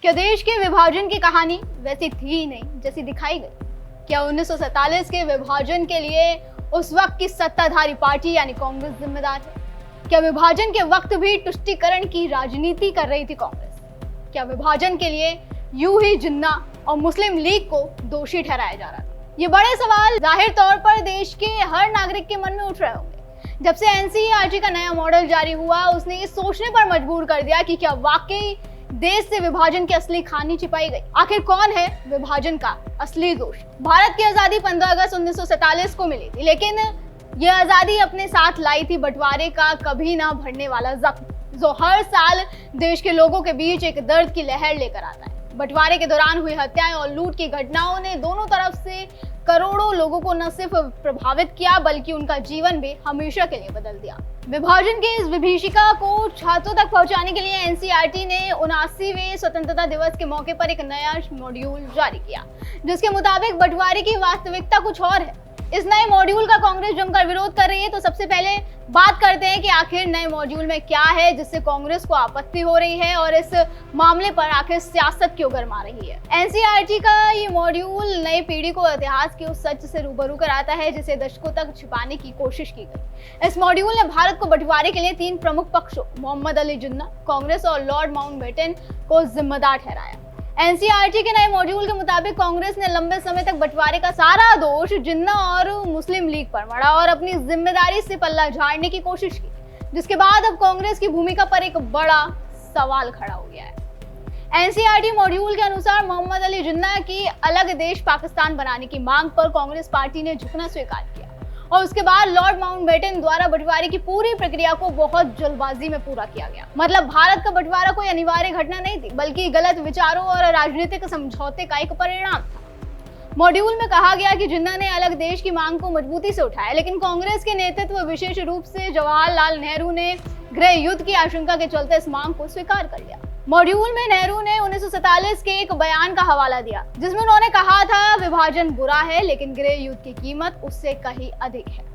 क्या देश के विभाजन की कहानी वैसी थी ही नहीं जैसी दिखाई गई? क्या 1947 के विभाजन के लिए उस वक्त की सत्ताधारी पार्टी यानी कांग्रेस जिम्मेदार है? क्या विभाजन के वक्त भी तुष्टीकरण की राजनीति कर रही थी कांग्रेस? क्या विभाजन के लिए यूं ही जिन्ना और मुस्लिम लीग को दोषी ठहराया जा रहा था? ये बड़े सवाल जाहिर तौर पर देश के हर नागरिक के मन में उठ रहे होंगे। जब से एनसीईआरटी का नया मॉडल जारी हुआ, उसने ये सोचने पर मजबूर कर दिया कि क्या वाकई देश से विभाजन की असली कहानी छिपाई गई? आखिर कौन है विभाजन का असली दोष? भारत की आजादी 15 अगस्त 1947 को मिली थी, लेकिन ये आजादी अपने साथ लाई थी बंटवारे का कभी ना भरने वाला जख्म, जो हर साल देश के लोगों के बीच एक दर्द की लहर लेकर आता है। बंटवारे के दौरान हुई हत्याएं और लूट की घटनाओं ने दोनों तरफ से करोड़ों लोगों को न सिर्फ प्रभावित किया बल्कि उनका जीवन भी हमेशा के लिए बदल दिया। विभाजन की इस विभीषिका को छात्रों तक पहुंचाने के लिए एनसीईआरटी ने 79वें स्वतंत्रता दिवस के मौके पर एक नया मॉड्यूल जारी किया, जिसके मुताबिक बंटवारे की वास्तविकता कुछ और है। इस नए मॉड्यूल का कांग्रेस जमकर विरोध कर रही है, तो सबसे पहले बात करते हैं कि आखिर नए मॉड्यूल में क्या है जिससे कांग्रेस को आपत्ति हो रही है और इस मामले पर आखिर सियासत क्यों गरमा रही है। एनसीईआरटी का ये मॉड्यूल नई पीढ़ी को इतिहास के उस सच से रूबरू कराता है जिसे दशकों तक छिपाने की कोशिश की गई। इस मॉड्यूल ने भारत को बंटवारे के लिए 3 प्रमुख पक्षों मोहम्मद अली जिन्ना, कांग्रेस और लॉर्ड माउंटबेटन को जिम्मेदार ठहराया। एनसीईआरटी के नए मॉड्यूल के मुताबिक कांग्रेस ने लंबे समय तक बंटवारे का सारा दोष जिन्ना और मुस्लिम लीग पर मढ़ा और अपनी जिम्मेदारी से पल्ला झाड़ने की कोशिश की, जिसके बाद अब कांग्रेस की भूमिका पर एक बड़ा सवाल खड़ा हो गया है। एनसीईआरटी मॉड्यूल के अनुसार मोहम्मद अली जिन्ना की अलग देश पाकिस्तान बनाने की मांग पर कांग्रेस पार्टी ने झुकना स्वीकार किया और उसके बाद लॉर्ड माउंटबेटन द्वारा बंटवारे की पूरी प्रक्रिया को बहुत जल्दबाजी में पूरा किया गया। मतलब भारत का बंटवारा कोई अनिवार्य घटना नहीं थी, बल्कि गलत विचारों और राजनीतिक समझौते का एक परिणाम था। मॉड्यूल में कहा गया कि जिन्ना ने अलग देश की मांग को मजबूती से उठाया, लेकिन कांग्रेस के नेतृत्व विशेष रूप से जवाहरलाल नेहरू ने गृह युद्ध की आशंका के चलते इस मांग को स्वीकार कर लिया। मॉड्यूल में नेहरू ने 1947 के एक बयान का हवाला दिया जिसमें उन्होंने कहा था विभाजन बुरा है लेकिन गृह युद्ध की कीमत उससे कहीं अधिक है,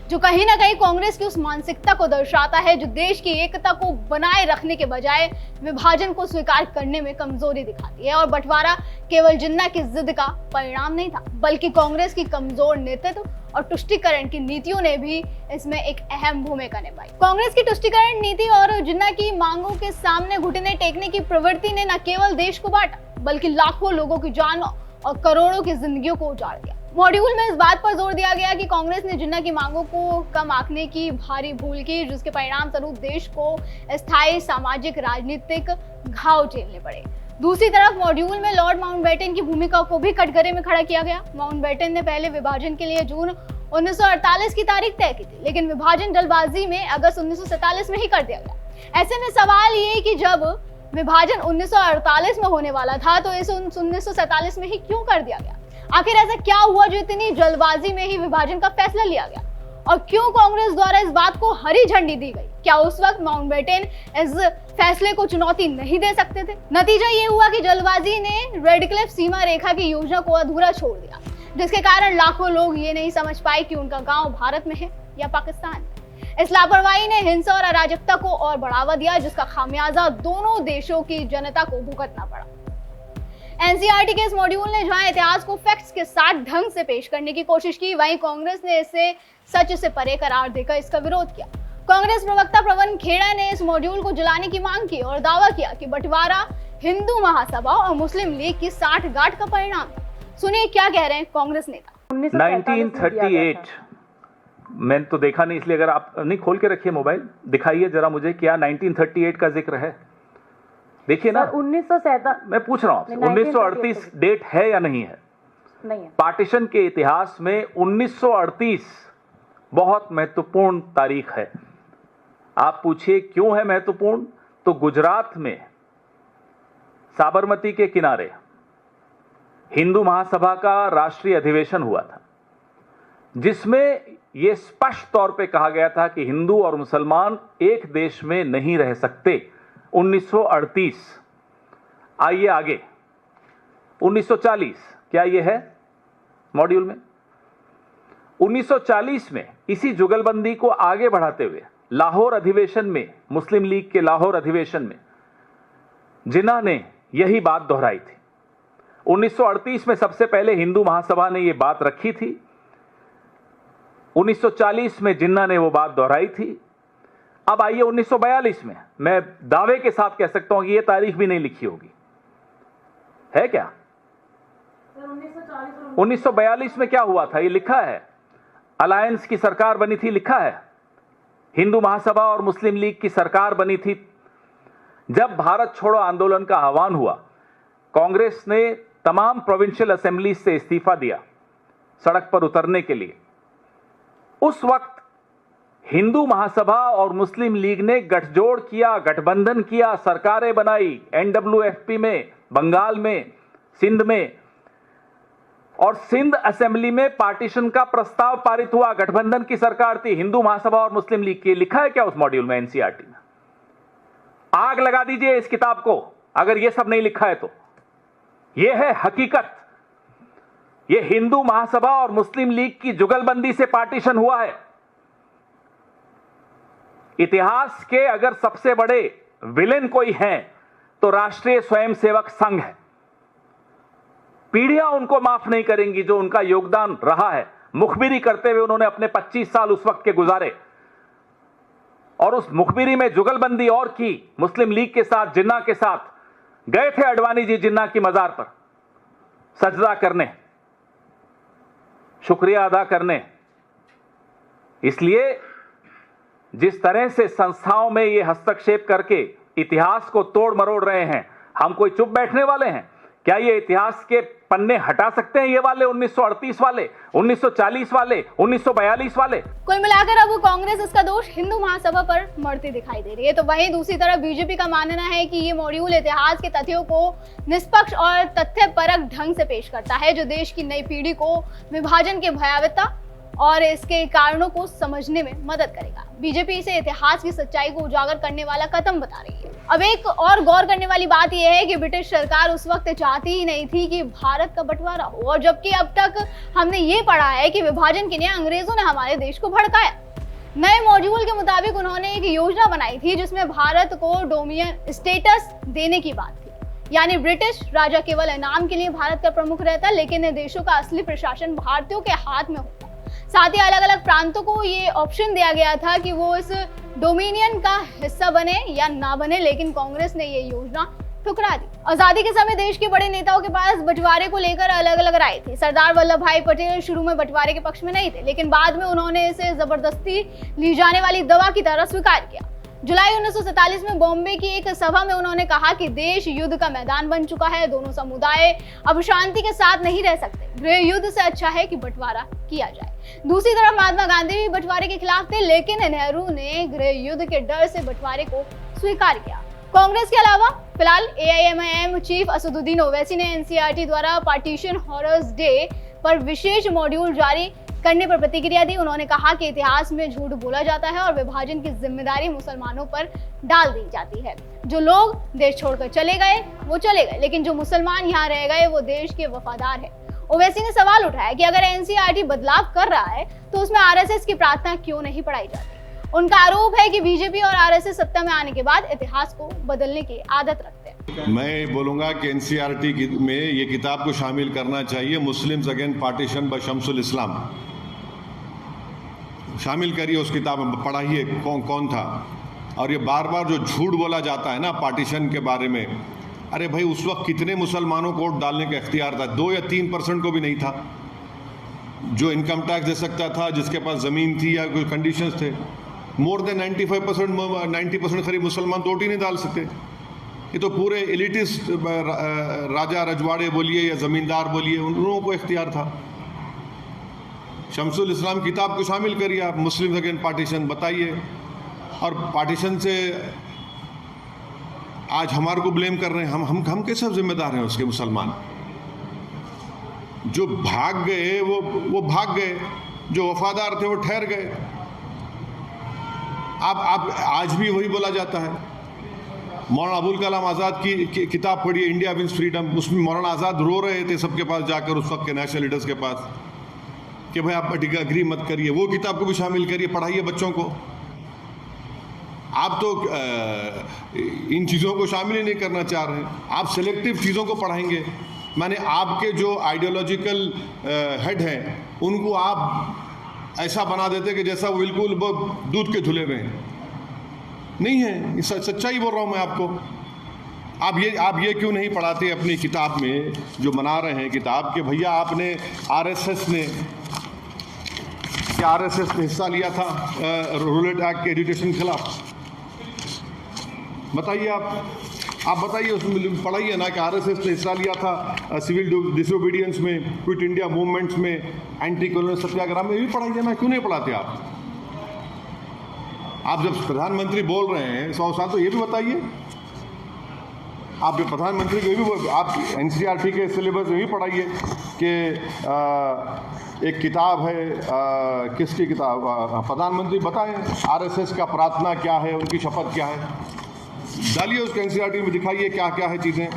जो कहीं ना कहीं कांग्रेस की उस मानसिकता को दर्शाता है जो देश की एकता को बनाए रखने के बजाय विभाजन को स्वीकार करने में कमजोरी दिखाती है। और बंटवारा केवल जिन्ना की जिद का परिणाम नहीं था, बल्कि कांग्रेस की कमजोर नेतृत्व और तुष्टीकरण की नीतियों ने भी इसमें एक अहम भूमिका निभाई। कांग्रेस की तुष्टीकरण नीति और जिन्ना की मांगों के सामने घुटने टेकने की प्रवृत्ति ने न केवल देश को बांटा बल्कि लाखों लोगों की जान और करोड़ों की जिंदगियों को उजाड़ दिया। मॉड्यूल में इस बात पर जोर दिया गया कि कांग्रेस ने जिन्ना की मांगों को कम आंकने की भारी भूल की, जिसके परिणाम स्वरूप देश को स्थायी सामाजिक राजनीतिक घाव झेलने पड़े। दूसरी तरफ मॉड्यूल में लॉर्ड माउंटबेटन की भूमिका को भी कटघरे में खड़ा किया गया। माउंटबेटन ने पहले विभाजन के लिए जून 1948 की तारीख तय की थी, लेकिन विभाजन जल्दबाजी में अगस्त 1947 में ही कर दिया गया। ऐसे में सवाल ये कि जब विभाजन 1948 में होने वाला था तो इस 1947 में ही क्यों कर दिया गया? आखिर ऐसा क्या हुआ जो इतनी जल्दबाजी में ही विभाजन का फैसला लिया गया और क्यों कांग्रेस द्वारा इस बात को हरी झंडी दी गई? क्या उस वक्त माउंटबेटन इस फैसले को चुनौती नहीं दे सकते थे? नतीजा ये हुआ कि जल्दबाजी ने रेड क्लिफ सीमा रेखा की योजना को अधूरा छोड़ दिया, जिसके कारण लाखों लोग ये नहीं समझ पाए कि उनका गांव भारत में है या पाकिस्तान में। इस लापरवाही ने हिंसा और अराजकता को और बढ़ावा दिया, जिसका खामियाजा दोनों देशों की जनता को भुगतना पड़ा। एनसीईआरटी के इस मॉड्यूल ने जहां इतिहास को फैक्ट्स के साथ ढंग से पेश करने की कोशिश की, वहीं कांग्रेस ने इसे सच से परे करार देकर इसका विरोध किया। कांग्रेस प्रवक्ता प्रवन खेड़ा ने इस मॉड्यूल को जलाने की मांग की और दावा किया कि बंटवारा हिंदू महासभा और मुस्लिम लीग की साठगांठ का परिणाम था। सुनिए क्या कह रहे हैं कांग्रेस नेता। 1938 मैंने तो देखा नहीं, इसलिए अगर आप नहीं खोल के रखिए मोबाइल, दिखाइए जरा मुझे क्या 1938 का जिक्र है। देखिए ना, 1947 मैं पूछ रहा हूँ 1938 डेट है या नहीं है? नहीं है। पार्टीशन के इतिहास में 1938 बहुत महत्वपूर्ण तारीख है। आप पूछिए क्यों है महत्वपूर्ण? तो गुजरात में साबरमती के किनारे हिंदू महासभा का राष्ट्रीय अधिवेशन हुआ था, जिसमें यह स्पष्ट तौर पे कहा गया था कि हिंदू और मुसलमान एक देश में नहीं रह सकते। 1938। आइए आगे 1940, क्या यह है मॉड्यूल में? 1940 में इसी जुगलबंदी को आगे बढ़ाते हुए लाहौर अधिवेशन में, मुस्लिम लीग के लाहौर अधिवेशन में जिन्ना ने यही बात दोहराई थी। 1938 में सबसे पहले हिंदू महासभा ने यह बात रखी थी। 1940 में जिन्ना ने वो बात दोहराई थी। अब आइए 1942 में, मैं दावे के साथ कह सकता हूं कि यह तारीख भी नहीं लिखी होगी, है क्या? 1942 में क्या हुआ था ये लिखा है। अलायंस की सरकार बनी थी, लिखा है। हिंदू महासभा और मुस्लिम लीग की सरकार बनी थी। जब भारत छोड़ो आंदोलन का आह्वान हुआ, कांग्रेस ने तमाम प्रोविंशियल असेंबली से इस्तीफा दिया सड़क पर उतरने के लिए। उस वक्त हिंदू महासभा और मुस्लिम लीग ने गठजोड़ किया, गठबंधन किया, सरकारें बनाई, एनडब्ल्यूएफपी में, बंगाल में, सिंध में, और सिंध असेंबली में पार्टीशन का प्रस्ताव पारित हुआ। गठबंधन की सरकार थी हिंदू महासभा और मुस्लिम लीग की। लिखा है क्या उस मॉड्यूल में, एनसीईआरटी में? आग लगा दीजिए इस किताब को अगर यह सब नहीं लिखा है तो। यह है हकीकत। यह हिंदू महासभा और मुस्लिम लीग की जुगलबंदी से पार्टीशन हुआ है। इतिहास के अगर सबसे बड़े विलेन कोई हैं तो राष्ट्रीय स्वयंसेवक संघ है। पीढ़ियां उनको माफ नहीं करेंगी जो उनका योगदान रहा है। मुखबिरी करते हुए उन्होंने अपने 25 साल उस वक्त के गुजारे, और उस मुखबिरी में जुगलबंदी और की मुस्लिम लीग के साथ, जिन्ना के साथ। गए थे अडवाणी जी जिन्ना की मजार पर सजदा करने, शुक्रिया अदा करने। इसलिए जिस तरह से संस्थाओं में ये हस्तक्षेप करके इतिहास को तोड़ मरोड़ रहे हैं, हम कोई चुप बैठने वाले हैं? क्या ये इतिहास के पन्ने हटा सकते हैं? ये वाले 1938 वाले, 1940 वाले, 1942 वाले। कुल मिलाकर अब कांग्रेस इसका दोष हिंदू महासभा पर मढ़ती दिखाई दे रही है। तो वहीं दूसरी तरफ बीजेपी का मानना है कि ये मॉड्यूल इतिहास के तथ्यों को निष्पक्ष और तथ्यपरक ढंग से पेश करता है, जो देश की नई पीढ़ी को विभाजन के भयावहता और इसके कारणों को समझने में मदद करेगा। बीजेपी इसे इतिहास की सच्चाई को उजागर करने वाला कदम बता रही है। अब एक और गौर करने वाली बात यह है कि ब्रिटिश सरकार उस वक्त चाहती ही नहीं थी कि भारत का बंटवारा हो, और जबकि अब तक हमने ये पढ़ा है कि विभाजन के लिए अंग्रेजों ने हमारे देश को भड़काया। नए मॉड्यूल के मुताबिक उन्होंने एक योजना बनाई थी जिसमें भारत को डोमिनियन स्टेटस देने की बात थी, यानी ब्रिटिश राजा केवल इनाम के लिए भारत का प्रमुख रहता, लेकिन इन देशों का असली प्रशासन भारतीयों के हाथ में होता। साथ ही अलग अलग प्रांतों को ये ऑप्शन दिया गया था कि वो इस डोमिनियन का हिस्सा बने या ना बने, लेकिन कांग्रेस ने ये योजना ठुकरा दी। आजादी के समय देश के बड़े नेताओं के पास बंटवारे को लेकर अलग अलग राय थी। सरदार वल्लभ भाई पटेल शुरू में बंटवारे के पक्ष में नहीं थे, लेकिन बाद में उन्होंने इसे जबरदस्ती ली जाने वाली दवा की तरह स्वीकार किया। जुलाई 1947 में बॉम्बे की एक सभा में उन्होंने कहा कि देश युद्ध का मैदान बन चुका है, दोनों समुदाय अब शांति के साथ नहीं रह सकते, गृह युद्ध से अच्छा है कि बंटवारा किया जाए। दूसरी तरफ महात्मा गांधी भी बंटवारे के खिलाफ थे, लेकिन नेहरू ने गृह युद्ध के डर से बंटवारे को स्वीकार किया। कांग्रेस के अलावा फिलहाल एआईएमआईएम चीफ असदुद्दीन ओवैसी ने एनसीईआरटी द्वारा पार्टीशन हॉरर्स डे पर विशेष मॉड्यूल जारी करने पर प्रतिक्रिया दी। उन्होंने कहा कि इतिहास में झूठ बोला जाता है और विभाजन की जिम्मेदारी मुसलमानों पर डाल दी जाती है। जो लोग देश छोड़कर चले गए वो चले गए, लेकिन जो मुसलमान यहाँ रह गए वो देश के वफादार है। ओवैसी ने सवाल उठाया कि अगर एनसीईआरटी बदलाव कर रहा है तो उसमें आरएसएस की प्रार्थना क्यों नहीं पढ़ाई जाती। उनका आरोप है कि बीजेपी और आरएसएस सत्ता में आने के बाद इतिहास को बदलने की आदत रखते हैं। मैं बोलूंगा कि एनसीईआरटी में ये किताब को शामिल करना चाहिए, Muslims against partition by Shamsul Islam. शामिल करिए उस किताब में, पढ़ाइए कौन था। और ये बार बार जो झूठ बोला जाता है ना पार्टीशन के बारे में, अरे भाई उस वक्त कितने मुसलमानों को वोट डालने का इख्तियार था? 2 या 3% को भी नहीं था। जो इनकम टैक्स दे सकता था, जिसके पास ज़मीन थी या कोई कंडीशंस थे, मोर देन 90% करीब मुसलमान वोट ही नहीं डाल सकते। ये तो पूरे एलिटिस्ट राजा रजवाड़े बोलिए या ज़मींदार बोलिए, उन लोगों को इख्तियार था। शम्सुल इस्लाम किताब को शामिल करिए आप, मुस्लिम अगेंस्ट पार्टीशन बताइए। और पार्टीशन से आज हमारे को ब्लेम कर रहे हैं, हम कैसे जिम्मेदार हैं उसके? मुसलमान जो भाग गए वो भाग गए, जो वफादार थे वो ठहर गए। आप आज भी वही बोला जाता है। मौलाना अबुल कलाम आज़ाद की किताब पढ़िए, इंडिया विंस फ्रीडम। उसमें मौलाना आज़ाद रो रहे थे सबके पास जाकर, उस वक्त के नेशनल लीडर्स के पास, कि भाई आप अग्री मत करिए। वो किताब को भी शामिल करिए, पढ़ाइए बच्चों को। आप तो इन चीज़ों को शामिल ही नहीं करना चाह रहे हैं। आप सेलेक्टिव चीज़ों को पढ़ाएंगे, माने आपके जो आइडियोलॉजिकल हेड हैं उनको आप ऐसा बना देते कि जैसा वो बिल्कुल दूध के धुले हुए हैं। नहीं है, सच्चाई बोल रहा हूँ मैं आपको। आप ये क्यों नहीं पढ़ाते अपनी किताब में जो बना रहे हैं किताब के भैया आपने आरएसएस ने हिस्सा लिया था रूलेट एक्ट के एजुकेशन के खिलाफ? बताइए आप बताइए, उसमें पढ़ाइए ना कि आरएसएस ने हिस्सा लिया था सिविल डिसोबीडियंस में, क्विट इंडिया मूवमेंट्स में, एंटी कॉलोनियल सत्याग्रह में, भी पढ़ाइए ना। क्यों नहीं पढ़ाते आप जब प्रधानमंत्री बोल रहे हैं 100 साल, तो ये भी बताइए। आप प्रधानमंत्री को भी आप एनसीईआरटी के सिलेबस में भी पढ़ाइए कि एक किताब है, किसकी किताब, प्रधानमंत्री बताएं आरएसएस का प्रार्थना क्या है, उनकी शपथ क्या है, डालिए उसके एनसीईआरटी में, दिखाइए क्या क्या है चीज़ें।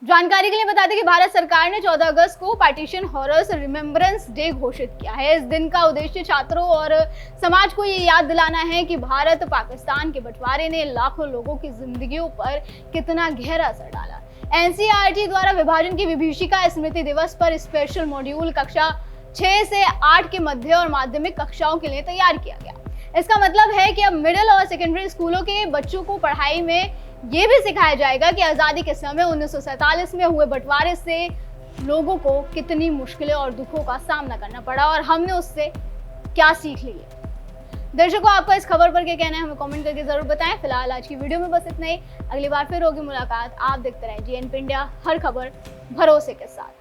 जानकारी के लिए बता दें कि भारत सरकार ने 14 अगस्त को पार्टीशन हॉरर्स रिमेम्बरेंस डे घोषित किया है। इस दिन का उद्देश्य छात्रों और समाज को ये याद दिलाना है कि भारत पाकिस्तान के बंटवारे ने लाखों लोगों की जिंदगियों पर कितना गहरा असर डाला। एनसीईआरटी द्वारा विभाजन की विभीषिका स्मृति दिवस पर स्पेशल मॉड्यूल कक्षा 6 से 8 के मध्य और माध्यमिक कक्षाओं के लिए तैयार किया गया। इसका मतलब है कि अब मिडिल और सेकेंडरी स्कूलों के बच्चों को पढ़ाई में ये भी सिखाया जाएगा कि आज़ादी के समय 1947 में हुए बंटवारे से लोगों को कितनी मुश्किलें और दुखों का सामना करना पड़ा और हमने उससे क्या सीख ली है। दर्शकों, आपका इस खबर पर क्या कहना है, हमें कमेंट करके जरूर बताएं। फिलहाल आज की वीडियो में बस इतना ही। अगली बार फिर होगी मुलाकात। आप देखते रहें जीएनपी इंडिया, हर खबर भरोसे के साथ।